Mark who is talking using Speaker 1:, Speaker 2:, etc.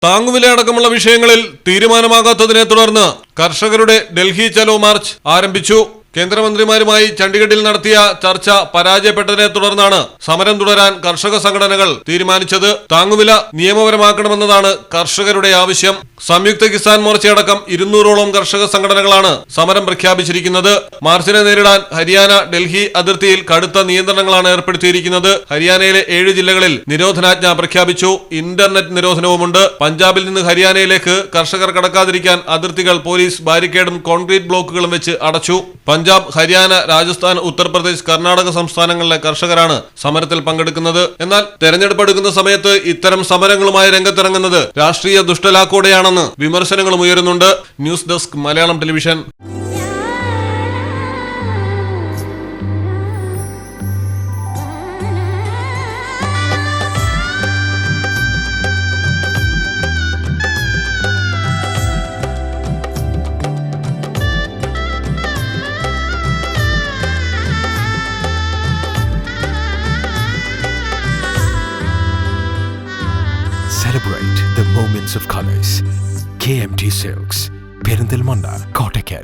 Speaker 1: താങ്ങുവില അടക്കമുള്ള വിഷയങ്ങളിൽ തീരുമാനമാകാത്തതിനെ തുടർന്ന് കർഷകരുടെ ഡൽഹി ചലോ മാർച്ച് ആരംഭിച്ചു. കേന്ദ്രമന്ത്രിമാരുമായി ചണ്ഡീഗഡിൽ നടത്തിയ ചർച്ച പരാജയപ്പെട്ടതിനെ തുടർന്നാണ് സമരം തുടരാൻ കർഷക സംഘടനകൾ തീരുമാനിച്ചത്. താങ്ങുവില നിയമപരമാക്കണമെന്നതാണ് കർഷകരുടെ ആവശ്യം. സംയുക്ത കിസാൻ മോർച്ചയടക്കം 200ഓളം കർഷക സംഘടനകളാണ് സമരം പ്രഖ്യാപിച്ചിരിക്കുന്നത്. മാർച്ചിനെ നേരിടാൻ ഹരിയാന ഡൽഹി അതിർത്തിയിൽ കടുത്ത നിയന്ത്രണങ്ങളാണ് ഏർപ്പെടുത്തിയിരിക്കുന്നത്. ഹരിയാനയിലെ 7 ജില്ലകളിൽ നിരോധനാജ്ഞ പ്രഖ്യാപിച്ചു. ഇന്റർനെറ്റ് നിരോധനവുമുണ്ട്. പഞ്ചാബിൽ നിന്ന് ഹരിയാനയിലേക്ക് കർഷകർ കടക്കാതിരിക്കാൻ അതിർത്തികൾ പോലീസ് ബാരിക്കേഡും കോൺക്രീറ്റ് ബ്ലോക്കുകളും വെച്ച് അടച്ചു. പഞ്ചാബ്, ഹരിയാന, രാജസ്ഥാൻ, ഉത്തർപ്രദേശ്, കർണാടക സംസ്ഥാനങ്ങളിലെ കർഷകരാണ് സമരത്തിൽ പങ്കെടുക്കുന്നത്. എന്നാൽ തെരഞ്ഞെടുപ്പ് എടുക്കുന്ന സമയത്ത് ഇത്തരം സമരങ്ങളുമായി രംഗത്തിറങ്ങുന്നത് രാഷ്ട്രീയ ദുഷ്ടലാക്കോടെയാണെന്ന് വിമർശനങ്ങളും ഉയരുന്നുണ്ട്. News desk, Malayalam television.
Speaker 2: Celebrate the moments of colors. KMT Silks, Perindalmanda, Kottakkal.